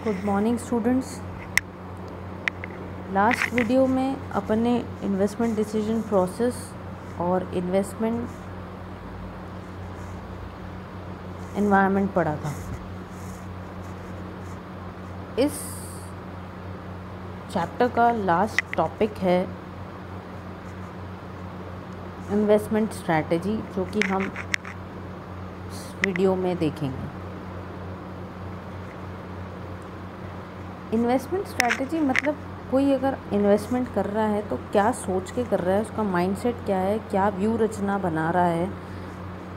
Good morning students. Last video में अपन ने investment decision process और इन्वेस्टमेंट एनवायरनमेंट पढ़ा था। इस चैप्टर का लास्ट टॉपिक है इन्वेस्टमेंट स्ट्रैटेजी, जो कि हम इस वीडियो में देखेंगे। इन्वेस्टमेंट स्ट्रैटेजी मतलब कोई अगर इन्वेस्टमेंट कर रहा है तो क्या सोच के कर रहा है, उसका माइंडसेट क्या है, क्या व्यू रचना बना रहा है,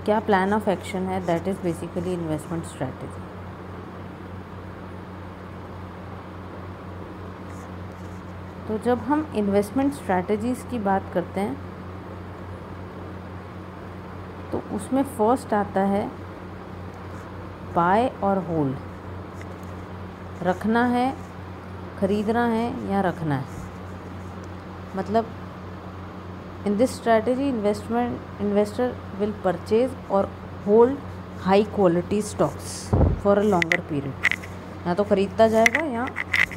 क्या प्लान ऑफ एक्शन है। That is basically investment strategy. तो जब हम इन्वेस्टमेंट स्ट्रैटेजीज़ की बात करते हैं तो उसमें फर्स्ट आता है बाय और होल्ड। रखना है, ख़रीदना है या रखना है। मतलब in this strategy investor will purchase और hold high quality stocks for a longer period. या तो ख़रीदता जाएगा या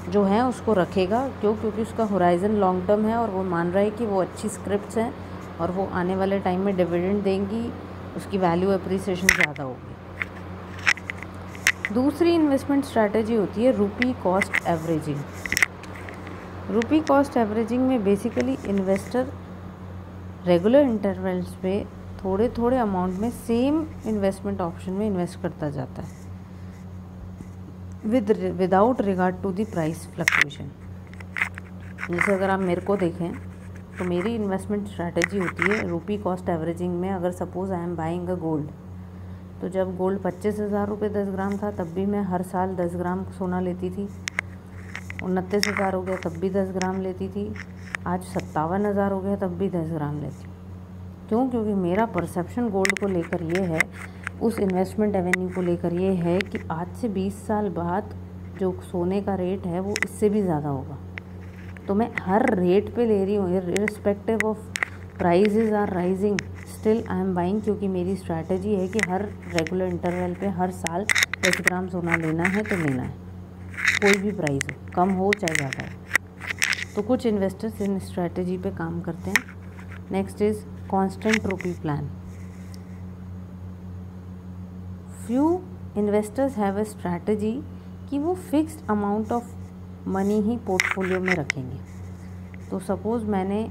जो है उसको रखेगा। क्योंकि उसका होराइज़न लॉन्ग टर्म है और वो मान रहा है कि वो अच्छी स्क्रिप्ट्स हैं और वो आने वाले टाइम में डिविडेंड देंगी, उसकी वैल्यू अप्रिसिएशन ज़्यादा होगी। दूसरी इन्वेस्टमेंट स्ट्रैटेजी होती है rupee cost averaging. Rupee cost averaging में बेसिकली इन्वेस्टर रेगुलर इंटरवल्स पे थोड़े थोड़े अमाउंट में सेम इन्वेस्टमेंट ऑप्शन में इन्वेस्ट करता जाता है without regard to the price fluctuation. जैसे अगर आप मेरे को देखें तो मेरी इन्वेस्टमेंट स्ट्रैटेजी होती है रुपी कॉस्ट एवरेजिंग में। अगर suppose I am buying a gold, तो जब गोल्ड 25,000 रुपये 10 ग्राम था तब भी मैं हर साल 10 ग्राम सोना लेती थी। 29,000 हो गया तब भी 10 ग्राम लेती थी। आज 57,000 हो गया तब भी 10 ग्राम लेती। क्यों? क्योंकि मेरा परसेप्शन गोल्ड को लेकर ये है, उस इन्वेस्टमेंट एवेन्यू को लेकर ये है कि आज से 20 साल बाद जो सोने का रेट है वो इससे भी ज़्यादा होगा। तो मैं हर रेट पे ले रही हूँ, irrespective of prices are rising, still I am buying. क्योंकि मेरी स्ट्रैटेजी है कि हर रेगुलर इंटरवल पे हर साल 10 ग्राम सोना लेना है तो लेना है, कोई भी प्राइस हो, कम हो चाहे ज़्यादा हो। तो कुछ इन्वेस्टर्स इन स्ट्रैटेजी पे काम करते हैं। Next is constant rupee plan. Few investors have a strategy कि वो fixed amount of money he portfolio में रखेंगे। तो सपोज़ मैंने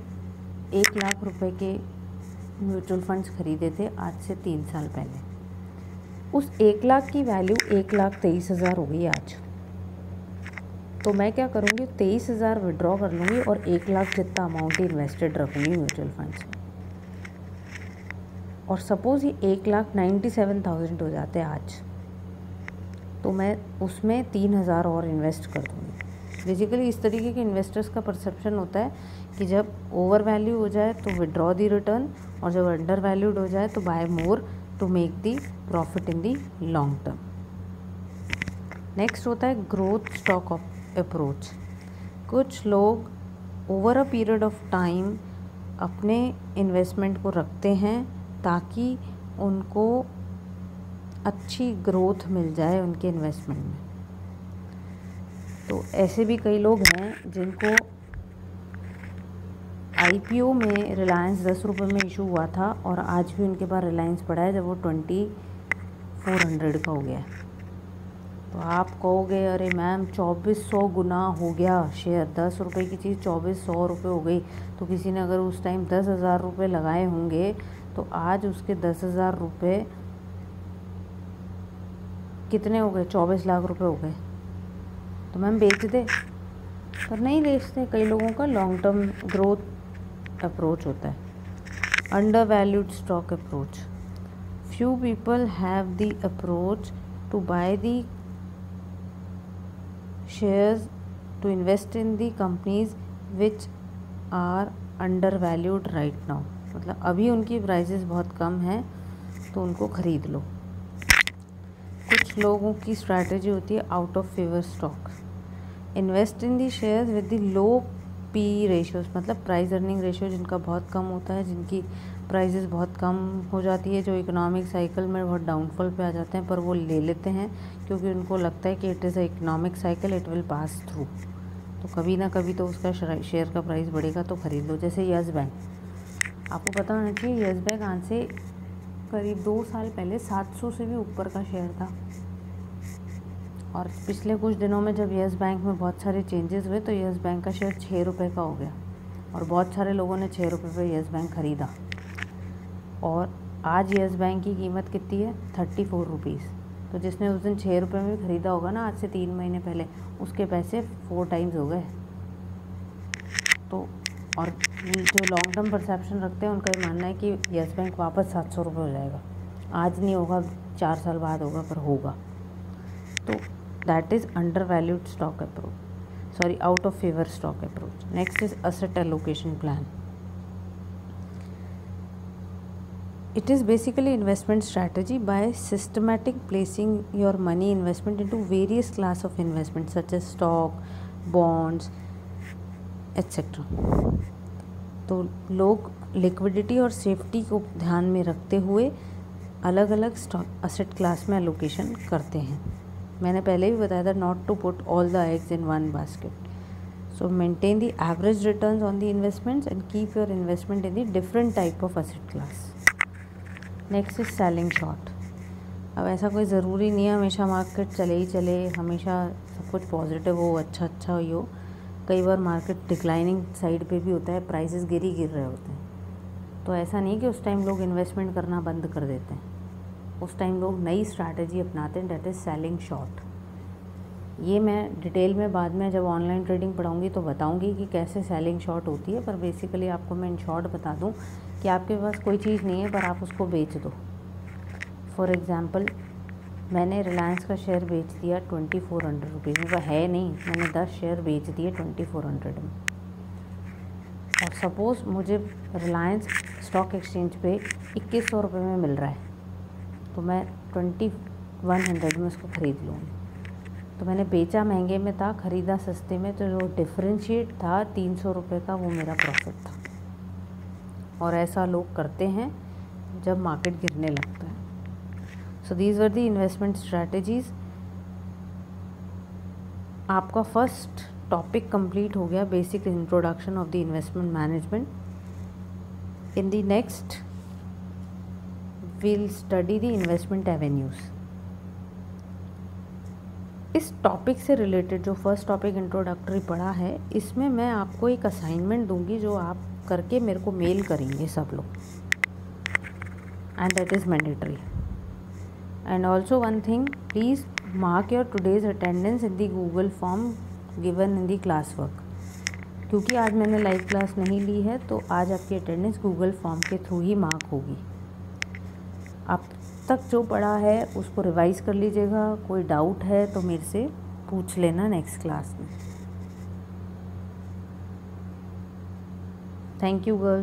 1 लाख रुपए के म्यूचुअल फंड्स खरीदे थे आज से 3 साल पहले। उस 1 लाख की वैल्यू 1,23,000 हो गई आज। तो मैं क्या करूँगी, 23,000 विड्रॉ कर लूँगी और 1 लाख जितना अमाउंट ही इन्वेस्टेड रखूँगी म्यूचुअल फंड्स में। और सपोज़ ये 1,97,000 हो जाते हैं आज, तो मैं उसमें 3,000 और इन्वेस्ट कर दूँगी। बेसिकली इस तरीके के इन्वेस्टर्स का परसेप्शन होता है कि जब ओवर वैल्यू हो जाए तो विड्रॉ दी रिटर्न, और जब अंडर वैल्यूड हो जाए तो buy more to make the profit in the long term. Next होता है ग्रोथ स्टॉक अप्रोच। कुछ लोग over a period of time अपने इन्वेस्टमेंट को रखते हैं ताकि उनको अच्छी ग्रोथ मिल जाए उनके इन्वेस्टमेंट में। तो ऐसे भी कई लोग हैं जिनको आईपीओ में रिलायंस 10 रुपये में इशू हुआ था और आज भी उनके पास रिलायंस पड़ा है जब वो 2400 का हो गया। तो आप कहोगे अरे मैम 2400 गुना हो गया शेयर, 10 रुपये की चीज़ 2400 रुपये हो गई। तो किसी ने अगर उस टाइम 10,000 रुपये लगाए होंगे तो आज उसके 10,000 रुपये कितने हो गए? 24 लाख रुपए हो गए। तो मैम बेच दे, पर नहीं बेचते। कई लोगों का लॉन्ग टर्म ग्रोथ अप्रोच होता है। Under valued stock approach. Few people have the approach to buy the shares to invest in the companies which are under valued right now. मतलब अभी उनकी प्राइसेस बहुत कम हैं तो उनको ख़रीद लो। कुछ लोगों की स्ट्रैटेजी होती है out of favour stock. Invest in the shares with the low P ratios, मतलब प्राइस अर्निंग रेशियो जिनका बहुत कम होता है, जिनकी प्राइसेस बहुत कम हो जाती है, जो इकोनॉमिक साइकिल में बहुत डाउनफॉल पे आ जाते हैं, पर वो ले लेते हैं क्योंकि उनको लगता है कि it is a economic cycle, it will pass through, तो कभी ना कभी तो उसका शेयर का प्राइस बढ़ेगा तो ख़रीद लो। जैसे यस बैंक, आपको पता होना चाहिए यस बैंक आज से करीब 2 साल पहले 700 से भी ऊपर का शेयर था, और पिछले कुछ दिनों में जब यस बैंक में बहुत सारे चेंजेस हुए तो यस बैंक का शेयर 6 रुपये का हो गया, और बहुत सारे लोगों ने 6 रुपये पर यस बैंक ख़रीदा, और आज यस बैंक की कीमत कितनी है, 34 रुपीज़। तो जिसने उस दिन 6 रुपये में ख़रीदा होगा ना, आज से 3 महीने पहले, उसके पैसे 4 टाइम्स हो गए। तो और जो लॉन्ग टर्म परसेप्शन रखते हैं उनका ये मानना है कि यस बैंक वापस 700 रुपये हो जाएगा, आज नहीं होगा 4 साल बाद होगा, पर होगा। तो that is under valued stock approach, sorry out of favour stock approach. Next is asset allocation plan. It is basically investment strategy by systematic placing your money investment into various class of investment such as stock, bonds, etc. तो लोग liquidity और safety को ध्यान में रखते हुए अलग अलग स्टॉक असेट क्लास में एलोकेशन करते हैं। मैंने पहले भी बताया था not to put all the eggs in one basket, so maintain the average returns on the investments and keep your investment in the different type of asset class. Next is selling short. अब ऐसा कोई ज़रूरी नहीं है हमेशा market चले ही चले, हमेशा सब कुछ पॉजिटिव हो, अच्छा ही हो। कई बार मार्केट डिक्लाइनिंग साइड पे भी होता है, प्राइसेस गिर रहे होते हैं, तो ऐसा नहीं कि उस टाइम लोग इन्वेस्टमेंट करना बंद कर देते हैं, उस टाइम लोग नई स्ट्रैटेजी अपनाते हैं, डेट इज़ सेलिंग शॉर्ट। ये मैं डिटेल में बाद में जब ऑनलाइन ट्रेडिंग पढ़ाऊँगी तो बताऊँगी कि कैसे सेलिंग शॉर्ट होती है, पर बेसिकली आपको मैं इन शॉर्ट बता दूँ कि आपके पास कोई चीज़ नहीं है पर आप उसको बेच दो। फॉर एग्ज़ाम्पल मैंने रिलायंस का शेयर बेच दिया 2400 रुपीज़ में, वह है नहीं, मैंने 10 शेयर बेच दिए 2400 में, और सपोज़ मुझे रिलायंस स्टॉक एक्सचेंज पे 2100 रुपये में मिल रहा है, तो मैं 2100 में उसको ख़रीद लूँगी। तो मैंने बेचा महंगे में था, ख़रीदा सस्ते में, तो जो डिफरेंशिएट था 300 रुपये का, वो मेरा प्रॉफिट था। और ऐसा लोग करते हैं जब मार्केट गिरने लगता है। So these were the investment strategies. आपका फर्स्ट टॉपिक कंप्लीट हो गया, basic introduction of the investment management. In the next we'll study the investment avenues. इस टॉपिक से रिलेटेड जो फर्स्ट टॉपिक इंट्रोडक्टरी पढ़ा है, इसमें मैं आपको एक असाइनमेंट दूंगी जो आप करके मेरे को मेल करेंगे सब लोग, and that is mandatory. And also one thing, please mark your today's attendance in the Google form given in the class work. क्योंकि आज मैंने लाइव क्लास नहीं ली है, तो आज आपकी अटेंडेंस गूगल फॉर्म के थ्रू ही मार्क होगी। अब तक जो पढ़ा है उसको रिवाइज़ कर लीजिएगा, कोई डाउट है तो मेरे से पूछ लेना नेक्स्ट क्लास में। Thank you girls.